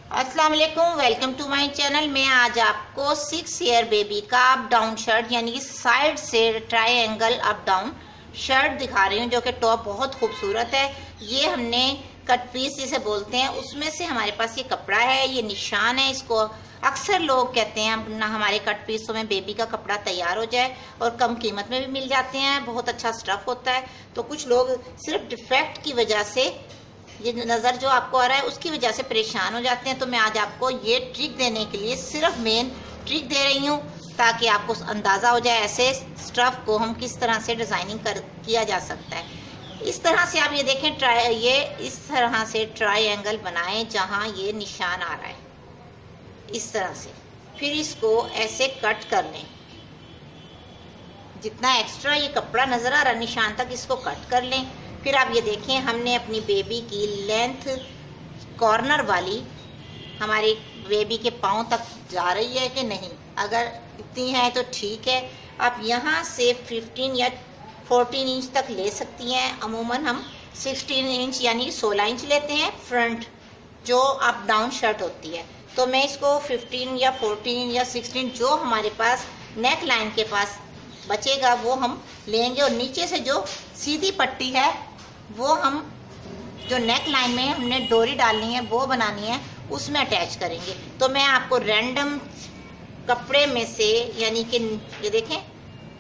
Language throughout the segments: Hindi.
अस्सलाम वालेकुम, वेलकम टू माय चैनल। मैं आज आपको 6 ईयर बेबी का अप डाउन शर्ट यानी कि साइड से ट्रायंगल अप डाउन शर्ट दिखा रही हूँ, जो कि टॉप बहुत खूबसूरत है। ये हमने कट पीस जिसे बोलते हैं उसमें से हमारे पास ये कपड़ा है, ये निशान है। इसको अक्सर लोग कहते हैं ना हमारे कट पीसों में बेबी का कपड़ा तैयार हो जाए, और कम कीमत में भी मिल जाते हैं, बहुत अच्छा स्टफ होता है। तो कुछ लोग सिर्फ डिफेक्ट की वजह से, ये नज़र जो आपको आ रहा है उसकी वजह से परेशान हो जाते हैं। तो मैं आज आपको ये ट्रिक देने के लिए सिर्फ मेन ट्रिक दे रही हूँ, ताकि आपको अंदाज़ा हो जाए ऐसे स्टफ को हम किस तरह से डिज़ाइनिंग किया जा सकता है। इस तरह से आप ये देखें, ये इस तरह से ट्रायंगल बनाएं जहाँ ये निशान आ रहा है, इस तरह से। फिर इसको ऐसे कट कर लें, जितना एक्स्ट्रा ये कपड़ा नज़र आ रहा है निशान तक, इसको कट कर लें। फिर आप ये देखें, हमने अपनी बेबी की लेंथ कॉर्नर वाली हमारी बेबी के पाँव तक जा रही है कि नहीं। अगर इतनी है तो ठीक है, आप यहाँ से 15 या 14 इंच तक ले सकती हैं। अमूमन हम 16 इंच यानी 16 इंच लेते हैं फ्रंट जो अप डाउन शर्ट होती है। तो मैं इसको 15 या 14 या 16 जो हमारे पास नेक लाइन के पास बचेगा वो हम लेंगे, और नीचे से जो सीधी पट्टी है वो हम जो नेक लाइन में हमने डोरी डालनी है वो बनानी है, उसमें अटैच करेंगे। तो मैं आपको रैंडम कपड़े में से, यानी कि ये देखें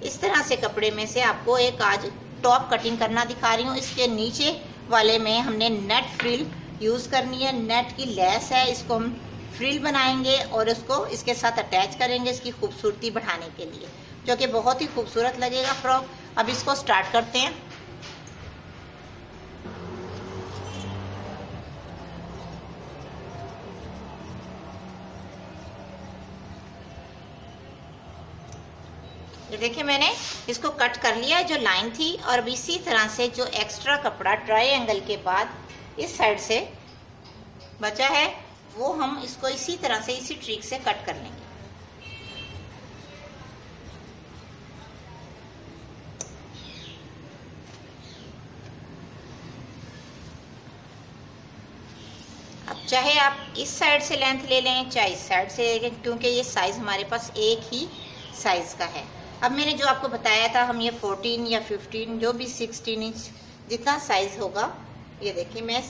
इस तरह से कपड़े में से आपको एक आज टॉप कटिंग करना दिखा रही हूँ। इसके नीचे वाले में हमने नेट फ्रिल यूज़ करनी है, नेट की लेस है, इसको हम फ्रिल बनाएंगे और उसको इसके साथ अटैच करेंगे इसकी खूबसूरती बढ़ाने के लिए, जो कि बहुत ही खूबसूरत लगेगा फ्रॉक। अब इसको स्टार्ट करते हैं। देखिए मैंने इसको कट कर लिया है जो लाइन थी, और अब इसी तरह से जो एक्स्ट्रा कपड़ा ट्रायंगल के बाद इस साइड से बचा है वो हम इसको इसी तरह से इसी ट्रिक से कट कर लेंगे। अब चाहे आप इस साइड से लेंथ ले लें चाहे इस साइड से ले लें, क्योंकि ये साइज हमारे पास एक ही साइज का है। अब मैंने जो आपको बताया था, हम ये 14 या 15 जो भी 16 इंच जितना साइज होगा, ये देखिए मैं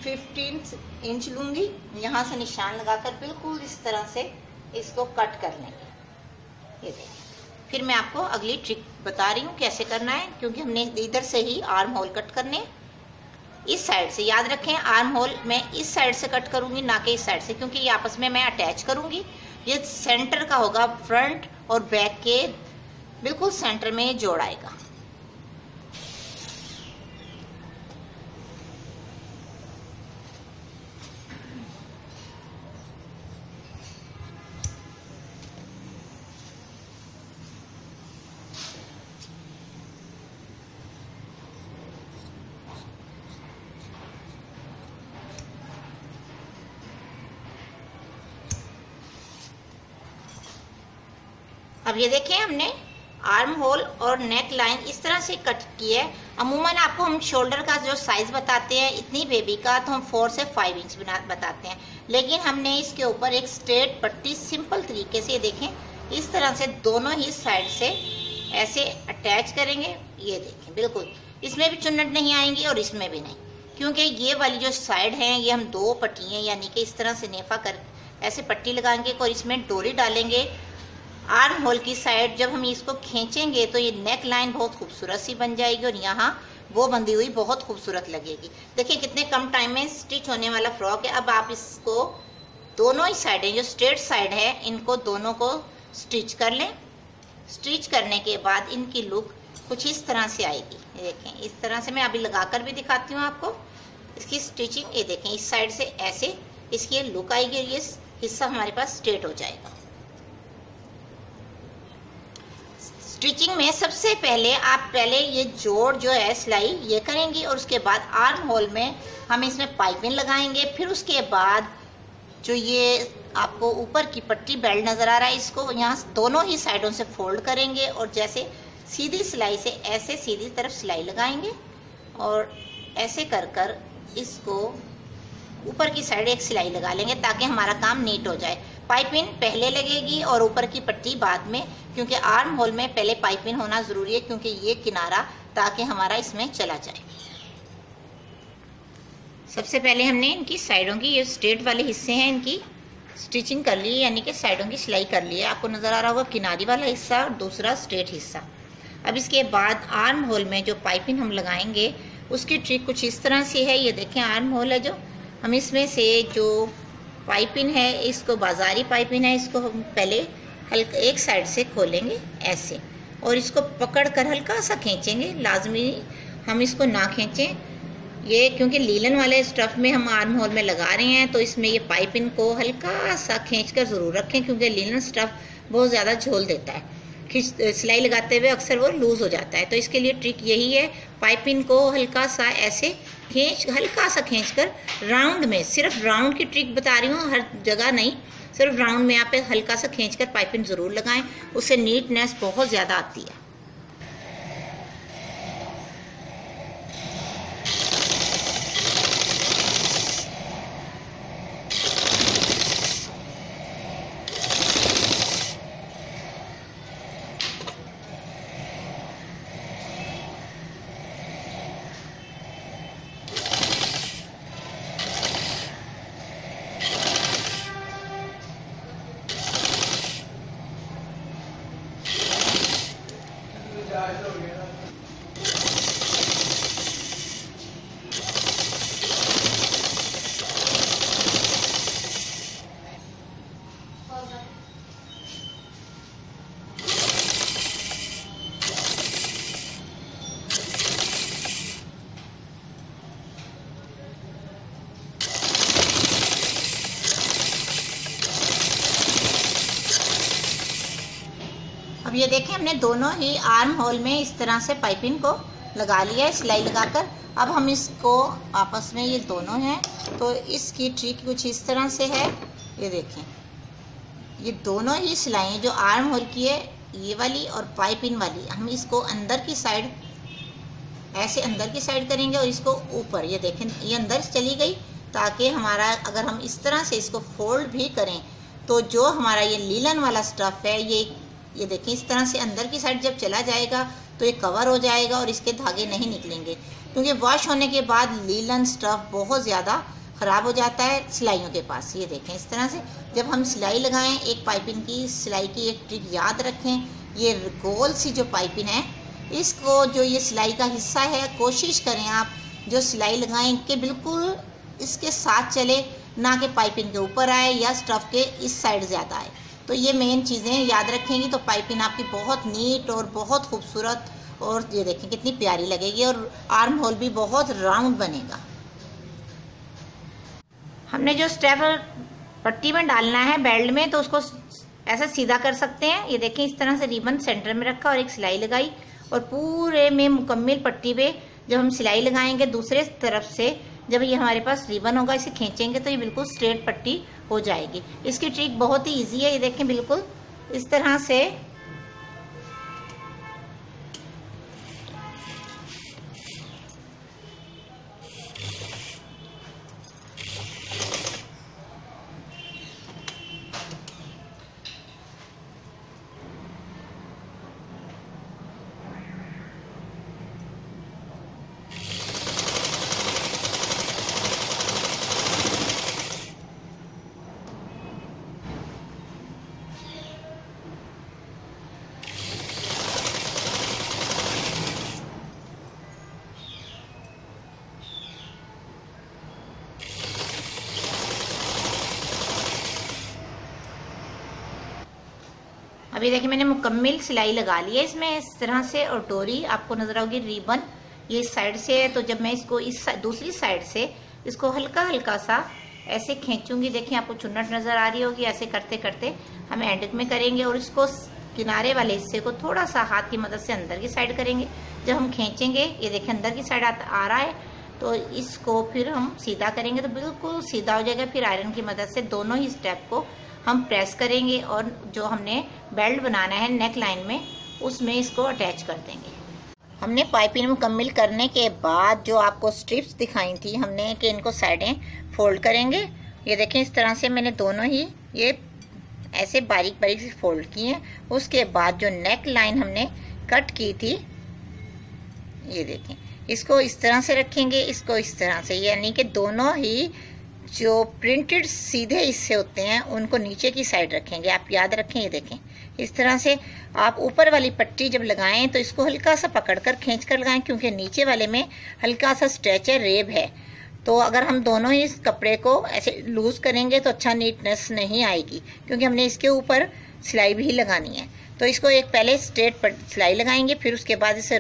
15 इंच लूँगी। यहाँ से निशान लगाकर बिल्कुल इस तरह से इसको कट कर लेंगे। ये देखिए, फिर मैं आपको अगली ट्रिक बता रही हूँ कैसे करना है, क्योंकि हमने इधर से ही आर्म होल कट करने। इस साइड से याद रखें, आर्म होल मैं इस साइड से कट करूँगी, ना कि इस साइड से, क्योंकि ये आपस में मैं अटैच करूँगी। ये सेंटर का होगा, फ्रंट और बैक के बिल्कुल सेंटर में जोड़ आएगा। अब ये देखें, हमने आर्म होल और नेक लाइन इस तरह से कट की है। अमूमन आपको हम शोल्डर का जो साइज बताते हैं इतनी बेबी का, तो हम 4 से 5 इंच बताते हैं, लेकिन हमने इसके ऊपर एक स्ट्रेट पट्टी सिंपल तरीके से, देखें इस तरह से दोनों ही साइड से ऐसे अटैच करेंगे। ये देखें बिल्कुल इसमें भी चुन्नट नहीं आएंगी और इसमें भी नहीं, क्योंकि ये वाली जो साइड है ये हम 2 पट्टी हैं, यानी कि इस तरह से नेफा कर ऐसे पट्टी लगाएंगे और इसमें डोरी डालेंगे। आर्म होल की साइड जब हम इसको खींचेंगे तो ये नेक लाइन बहुत खूबसूरत सी बन जाएगी, और यहाँ वो बंधी हुई बहुत खूबसूरत लगेगी। देखिए कितने कम टाइम में स्टिच होने वाला फ्रॉक है। अब आप इसको दोनों ही साइडें जो स्ट्रेट साइड है इनको दोनों को स्टिच कर लें। स्टिच करने के बाद इनकी लुक कुछ इस तरह से आएगी। ये देखें इस तरह से, मैं अभी लगाकर भी दिखाती हूँ आपको इसकी स्टिचिंग। ये देखें इस साइड से ऐसे इसकी ये लुक आएगी, और ये हिस्सा हमारे पास स्ट्रेट हो जाएगा। स्टिचिंग में सबसे पहले आप ये जोड़ जो है सिलाई ये करेंगी, और उसके बाद आर्म होल में हम इसमें पाइपिंग लगाएंगे। फिर उसके बाद जो ये आपको ऊपर की पट्टी बेल्ट नज़र आ रहा है, इसको यहाँ दोनों ही साइडों से फोल्ड करेंगे, और जैसे सीधी सिलाई से ऐसे सीधी तरफ सिलाई लगाएंगे, और ऐसे कर कर इसको ऊपर की साइड एक सिलाई लगा लेंगे ताकि हमारा काम नीट हो जाए। पाइपिंग पहले लगेगी और ऊपर की पट्टी बाद में, क्योंकि आर्म होल में पहले पाइपिंग होना ज़रूरी है, क्योंकि ये किनारा ताकि हमारा इसमें चला जाए। सबसे पहले हमने इनकी साइडों की, ये स्ट्रेट वाले हिस्से हैं, इनकी स्टिचिंग कर ली, यानी कि साइडों की सिलाई कर ली है। आपको नज़र आ रहा होगा किनारी वाला हिस्सा और दूसरा स्ट्रेट हिस्सा। अब इसके बाद आर्म होल में जो पाइपिंग हम लगाएंगे उसकी ट्रिक कुछ इस तरह से है। ये देखें आर्म होल है जो, हम इसमें से जो पाइपिंग है, इसको बाजारी पाइपिंग है, इसको हम पहले हल्का एक साइड से खोलेंगे ऐसे, और इसको पकड़ कर हल्का सा खींचेंगे। लाजमी हम इसको ना खींचें, ये क्योंकि लीलन वाले स्टफ़ में हम आर्म होल में लगा रहे हैं, तो इसमें ये पाइपिंग को हल्का सा खींच कर ज़रूर रखें, क्योंकि लीलन स्टफ़ बहुत ज़्यादा झोल देता है। सिलाई लगाते हुए अक्सर वो लूज़ हो जाता है। तो इसके लिए ट्रिक यही है, पाइपिंग को हल्का सा ऐसे हल्का सा खींच कर राउंड में, सिर्फ राउंड की ट्रिक बता रही हूँ, हर जगह नहीं, सिर्फ राउंड में आप हल्का सा खींच कर पाइपिंग ज़रूर लगाएं, उससे नीटनेस बहुत ज़्यादा आती है। अब ये देखें हमने दोनों ही आर्म होल में इस तरह से पाइपिंग को लगा लिया है सिलाई लगाकर। अब हम इसको आपस में, ये दोनों हैं तो इसकी ट्रिक कुछ इस तरह से है। ये देखें, ये दोनों ही सिलाइयाँ जो आर्म होल की है, ये वाली और पाइपिंग वाली, हम इसको अंदर की साइड ऐसे अंदर की साइड करेंगे और इसको ऊपर, ये देखें ये अंदर चली गई, ताकि हमारा अगर हम इस तरह से इसको फोल्ड भी करें तो जो हमारा ये लीलन वाला स्टफ़ है, ये देखें इस तरह से अंदर की साइड जब चला जाएगा तो ये कवर हो जाएगा और इसके धागे नहीं निकलेंगे, क्योंकि वॉश होने के बाद लीलन स्टफ़ बहुत ज़्यादा ख़राब हो जाता है सिलाइयों के पास। ये देखें इस तरह से जब हम सिलाई लगाएं, एक पाइपिंग की सिलाई की एक ट्रिक याद रखें, ये गोल सी जो पाइपिंग है, इसको जो ये सिलाई का हिस्सा है, कोशिश करें आप जो सिलाई लगाएं कि बिल्कुल इसके साथ चले, ना कि पाइपिंग के ऊपर आए या स्टफ़ के इस साइड ज़्यादा आए। तो ये मेन चीज़ें याद रखेंगी तो पाइपिंग आपकी बहुत नीट और बहुत खूबसूरत, और ये देखें कितनी प्यारी लगेगी, और आर्म होल भी बहुत राउंड बनेगा। हमने जो स्टेप पट्टी में डालना है बेल्ट में, तो उसको ऐसा सीधा कर सकते हैं। ये देखें इस तरह से रिबन सेंटर में रखा और एक सिलाई लगाई, और पूरे में मुकम्मल पट्टी पे जब हम सिलाई लगाएंगे दूसरे तरफ से, जब ये हमारे पास रिबन होगा इसे खींचेंगे तो ये बिल्कुल स्ट्रेट पट्टी हो जाएगी। इसकी ट्रिक बहुत ही इजी है। ये देखें बिल्कुल इस तरह से अभी देखिए मैंने मुकम्मल सिलाई लगा ली है इसमें इस तरह से, और डोरी आपको नजर आओगी रिबन ये इस साइड से है। तो जब मैं इसको इस दूसरी साइड से इसको हल्का हल्का सा ऐसे खींचूंगी, देखिए आपको चुन्नट नजर आ रही होगी, ऐसे करते करते हम एंड में करेंगे और इसको किनारे वाले हिस्से को थोड़ा सा हाथ की मदद से अंदर की साइड करेंगे। जब हम खींचेंगे ये देखिए अंदर की साइड आ रहा है, तो इसको फिर हम सीधा करेंगे तो बिल्कुल सीधा हो जाएगा। फिर आयरन की मदद से दोनों ही स्टेप को हम प्रेस करेंगे और जो हमने बेल्ट बनाना है नेक लाइन में उसमें इसको अटैच कर देंगे। हमने पाइपिंग मुकम्मल करने के बाद जो आपको स्ट्रिप्स दिखाई थी हमने कि इनको साइडें फोल्ड करेंगे। ये देखें इस तरह से मैंने दोनों ही ये ऐसे बारीक बारीक से फोल्ड किए हैं। उसके बाद जो नेक लाइन हमने कट की थी, ये देखें, इसको इस तरह से रखेंगे, इसको इस तरह से, यानी कि दोनों ही जो प्रिंटेड सीधे हिस्से होते हैं उनको नीचे की साइड रखेंगे। आप याद रखें, ये देखें इस तरह से। आप ऊपर वाली पट्टी जब लगाएं तो इसको हल्का सा पकड़कर खींचकर लगाएं, क्योंकि नीचे वाले में हल्का सा स्ट्रेच है, रेब है। तो अगर हम दोनों ही इस कपड़े को ऐसे लूज करेंगे तो अच्छा नीटनेस नहीं आएगी, क्योंकि हमने इसके ऊपर सिलाई भी लगानी है। तो इसको एक पहले स्ट्रेट पर सिलाई लगाएंगे, फिर उसके बाद इसे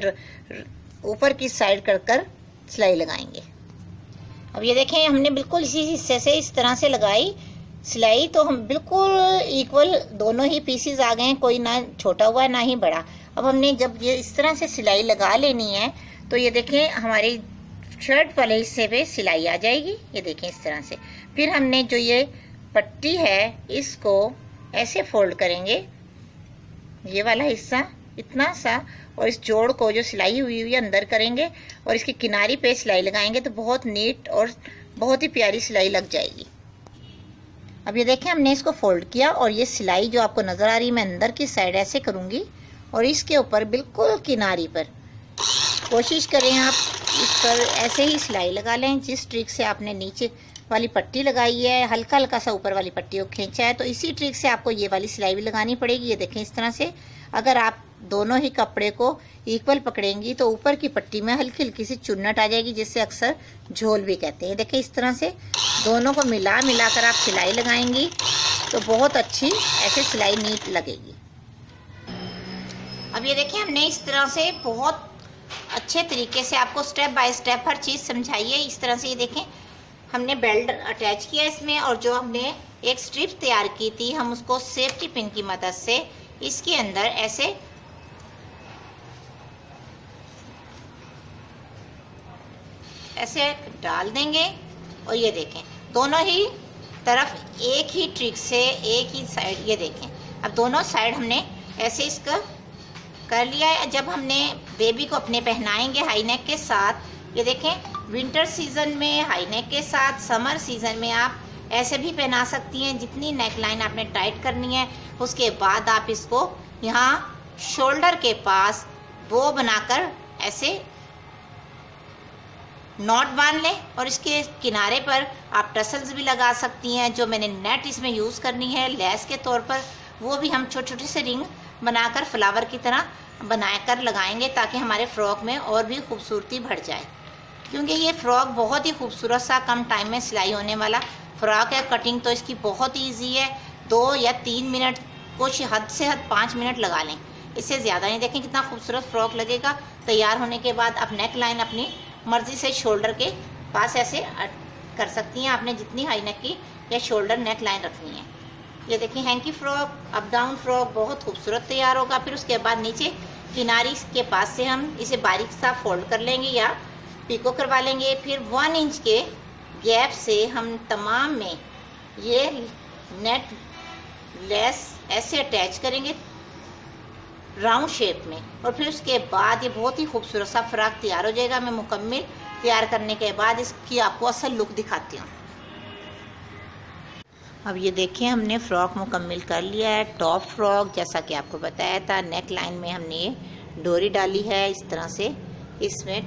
ऊपर की साइड कर सिलाई लगाएंगे। अब ये देखें हमने बिल्कुल इसी हिस्से से इस तरह से लगाई सिलाई, तो हम बिल्कुल इक्वल दोनों ही पीसीज आ गए हैं, कोई ना छोटा हुआ ना ही बड़ा। अब हमने जब ये इस तरह से सिलाई लगा लेनी है तो ये देखें हमारी शर्ट वाले हिस्से पे सिलाई आ जाएगी। ये देखें इस तरह से। फिर हमने जो ये पट्टी है इसको ऐसे फोल्ड करेंगे, ये वाला हिस्सा इतना सा, और इस जोड़ को जो सिलाई हुई हुई अंदर करेंगे और इसकी किनारी पे सिलाई लगाएंगे तो बहुत नीट और बहुत ही प्यारी सिलाई लग जाएगी। अब ये देखें हमने इसको फोल्ड किया और ये सिलाई जो आपको नजर आ रही है मैं अंदर की साइड ऐसे करूंगी और इसके ऊपर बिल्कुल किनारी पर कोशिश करें आप इस पर ऐसे ही सिलाई लगा लें। जिस ट्रिक से आपने नीचे वाली पट्टी लगाई है, हल्का हल्का सा ऊपर वाली पट्टी को खींचा है, तो इसी ट्रिक से आपको ये वाली सिलाई भी लगानी पड़ेगी। ये देखें इस तरह से। अगर आप दोनों ही कपड़े को इक्वल पकड़ेंगी तो ऊपर की पट्टी में हल्की हल्की सी चुन्नट आ जाएगी, जिससे अक्सर झोल भी कहते हैं। देखिए इस तरह से दोनों को मिलाकर आप सिलाई लगाएंगी तो बहुत अच्छी ऐसे सिलाई नीट लगेगी। अब ये देखिए हमने इस तरह से बहुत अच्छे तरीके से आपको स्टेप बाय स्टेप हर चीज़ समझाई है। इस तरह से ये देखें हमने बेल्ट अटैच किया इसमें, और जो हमने एक स्ट्रिप तैयार की थी हम उसको सेफ्टी पिन की मदद से इसके अंदर ऐसे डाल देंगे। और ये देखें दोनों ही तरफ एक ही ट्रिक से एक ही साइड, ये देखें अब दोनों साइड हमने ऐसे इसका कर लिया है। जब हमने बेबी को अपने पहनाएंगे हाई नेक के साथ, ये देखें विंटर सीजन में हाई नेक के साथ, समर सीजन में आप ऐसे भी पहना सकती हैं। जितनी नेक लाइन आपने टाइट करनी है उसके बाद आप इसको यहाँ शोल्डर के पास बो बनाकर ऐसे नॉट बांध लें, और इसके किनारे पर आप टसल्स भी लगा सकती हैं। जो मैंने नेट इसमें यूज़ करनी है लेस के तौर पर, वो भी हम छोटे छोटे से रिंग बनाकर फ्लावर की तरह बनाकर लगाएंगे, ताकि हमारे फ्रॉक में और भी खूबसूरती बढ़ जाए। क्योंकि ये फ्रॉक बहुत ही खूबसूरत सा कम टाइम में सिलाई होने वाला फ्रॉक है। कटिंग तो इसकी बहुत ईजी है, 2 या 3 मिनट, कुछ हद से हद 5 मिनट लगा लें, इससे ज़्यादा नहीं। देखें कितना खूबसूरत फ्रॉक लगेगा। तैयार होने के बाद आप नेक लाइन अपनी मर्जी से शोल्डर के पास ऐसे कर सकती हैं, आपने जितनी हाई नेक की या शोल्डर नेक लाइन रखनी है। ये देखिए hanky frock, up down frock बहुत खूबसूरत तैयार होगा। फिर उसके बाद नीचे किनारी के पास से हम इसे बारीक सा फोल्ड कर लेंगे या पिको करवा लेंगे। फिर 1 इंच के गैप से हम तमाम में ये नेट लेस ऐसे अटैच करेंगे राउंड शेप में, और फिर उसके बाद ये बहुत ही खूबसूरत सा फ्रॉक तैयार हो जाएगा। मैं मुकम्मल तैयार करने के बाद इसकी आपको असल लुक दिखाती हूँ। अब ये देखिए हमने फ़्रॉक मुकम्मल कर लिया है। टॉप फ्रॉक जैसा कि आपको बताया था, नेक लाइन में हमने ये डोरी डाली है इस तरह से। इसमें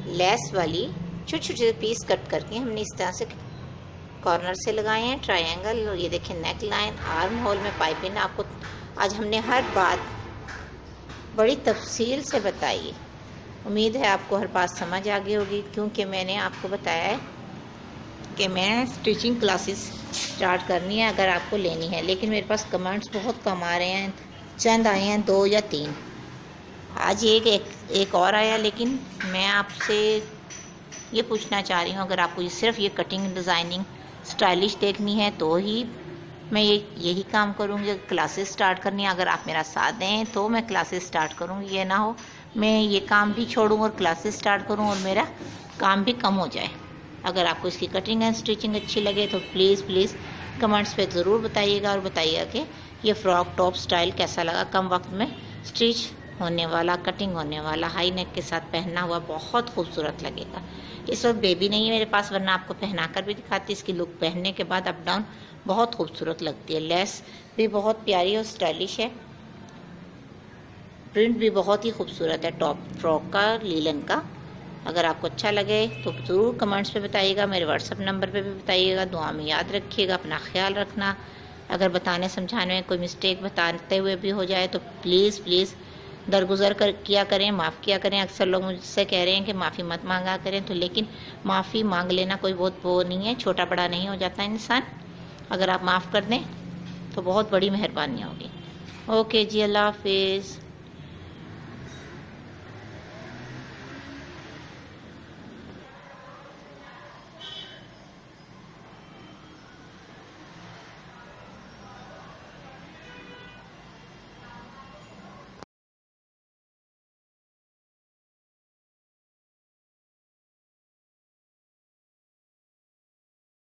लेस वाली छोटे छोटे पीस कट करके हमने इस तरह से कॉर्नर से लगाए हैं ट्रायंगल। और ये देखिए नेक लाइन, आर्म होल में पाइपिंग। आपको आज हमने हर बात बड़ी तफसील से बताई है। उम्मीद है आपको हर बात समझ आ गई होगी, क्योंकि मैंने आपको बताया है कि मैं स्टिचिंग क्लासेस स्टार्ट करनी है अगर आपको लेनी है। लेकिन मेरे पास कमेंट्स बहुत कम आ रहे हैं, चंद आए हैं 2 या 3। आज एक और आया, लेकिन मैं आपसे ये पूछना चाह रही हूँ, अगर आपको सिर्फ ये कटिंग डिज़ाइनिंग स्टाइलिश देखनी है तो ही मैं यही काम करूँगी। क्लासेस स्टार्ट करनी है, अगर आप मेरा साथ दें तो मैं क्लासेस स्टार्ट करूँगी। ये ना हो मैं ये काम भी छोड़ूँ और क्लासेस स्टार्ट करूँ और मेरा काम भी कम हो जाए। अगर आपको इसकी कटिंग एंड स्टिचिंग अच्छी लगे तो प्लीज़ कमेंट्स पे ज़रूर बताइएगा, और बताइएगा कि ये फ़्रॉक टॉप स्टाइल कैसा लगा, कम वक्त में स्टिच होने वाला, कटिंग होने वाला, हाई नेक के साथ पहनना हुआ बहुत खूबसूरत लगेगा। इस वक्त बेबी नहीं है मेरे पास, वरना आपको पहना कर भी दिखाती। इसकी लुक पहनने के बाद अप डाउन बहुत खूबसूरत लगती है। लेस भी बहुत प्यारी और स्टाइलिश है, प्रिंट भी बहुत ही खूबसूरत है टॉप फ्रॉक का, लीलन का। अगर आपको अच्छा लगे तो ज़रूर कमेंट्स पे बताइएगा, मेरे व्हाट्सअप नंबर पे भी बताइएगा। दुआ में याद रखिएगा, अपना ख्याल रखना। अगर बताने समझाने में कोई मिस्टेक बताते हुए भी हो जाए तो प्लीज़ दरगुजर किया करें, माफ़ किया करें। अक्सर लोग मुझसे कह रहे हैं कि माफ़ी मत मांगा करें, तो लेकिन माफ़ी मांग लेना कोई बहुत वो नहीं है, छोटा बड़ा नहीं हो जाता इंसान। अगर आप माफ़ कर दें तो बहुत बड़ी मेहरबानी होगी। ओके जी, अल्लाह हाफिज़।